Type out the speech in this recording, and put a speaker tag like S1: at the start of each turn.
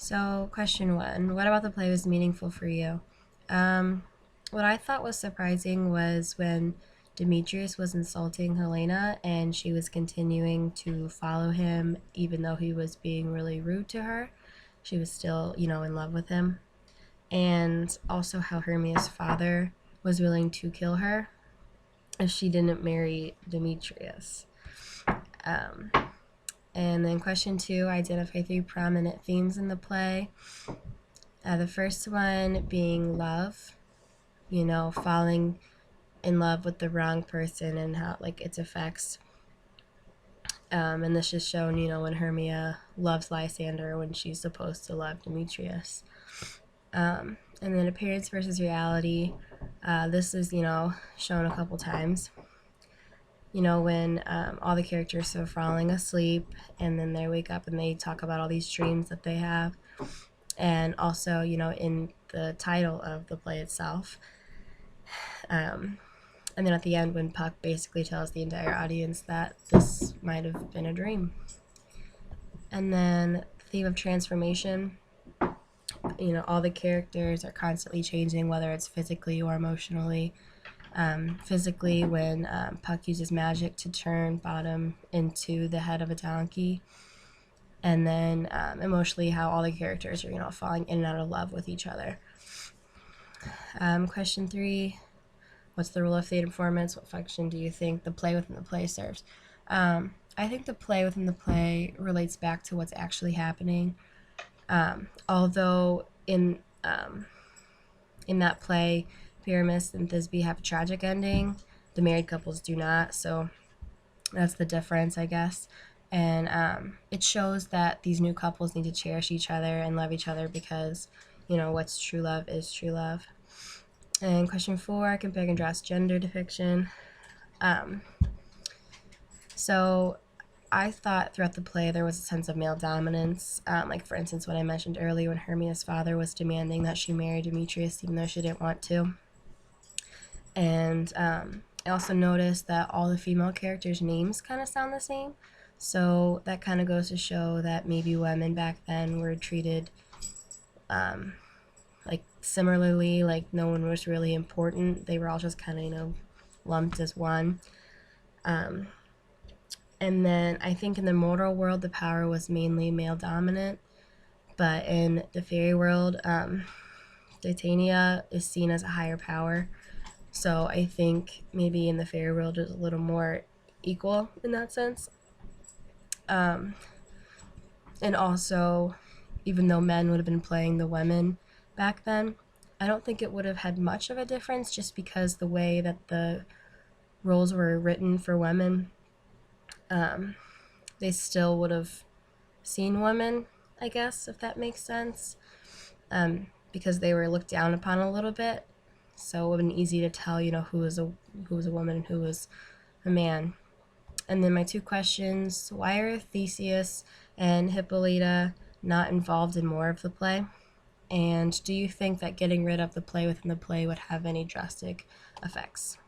S1: So, question one, what about the play was meaningful for you? Um, what I thought was surprising was when Demetrius was insulting Helena and she was continuing to follow him even though he was being really rude to her. She was still, in love with him. And also how Hermia's father was willing to kill her if she didn't marry Demetrius. Um, and then question two, identify three prominent themes in the play. The first one being love, falling in love with the wrong person and how like its effects. And this is shown, when Hermia loves Lysander when she's supposed to love Demetrius. And then appearance versus reality. This is, shown a couple times. When all the characters are falling asleep and then they wake up and they talk about all these dreams that they have. And also, in the title of the play itself. And then at the end, when Puck basically tells the entire audience that this might have been a dream. And then theme of transformation. All the characters are constantly changing, whether it's physically or emotionally. Physically, when Puck uses magic to turn Bottom into the head of a donkey. And then emotionally, how all the characters are, falling in and out of love with each other. Question three, what's the role of theater performance? What function do you think the play within the play serves? I think the play within the play relates back to what's actually happening. Although in that play, Pyramus and Thisbe have a tragic ending, the married couples do not, so that's the difference, I guess. And it shows that these new couples need to cherish each other and love each other because, what's true love is true love. And question four, compare and contrast gender depiction. So I thought throughout the play there was a sense of male dominance. Like, for instance, what I mentioned earlier when Hermia's father was demanding that she marry Demetrius even though she didn't want to. And I also noticed that all the female characters' names kind of sound the same. So that kind of goes to show that maybe women back then were treated like similarly, like no one was really important. They were all just kind of, lumped as one. And then I think in the mortal world, the power was mainly male dominant. But in the fairy world, Titania is seen as a higher power. So I think maybe in the fairy world it's a little more equal in that sense. And also, even though men would have been playing the women back then, I don't think it would have had much of a difference just because the way that the roles were written for women, they still would have seen women, I guess, if that makes sense, because they were looked down upon a little bit. So it would have been easy to tell, who was a woman and who was a man. And then my two questions, why are Theseus and Hippolyta not involved in more of the play? And do you think that getting rid of the play within the play would have any drastic effects?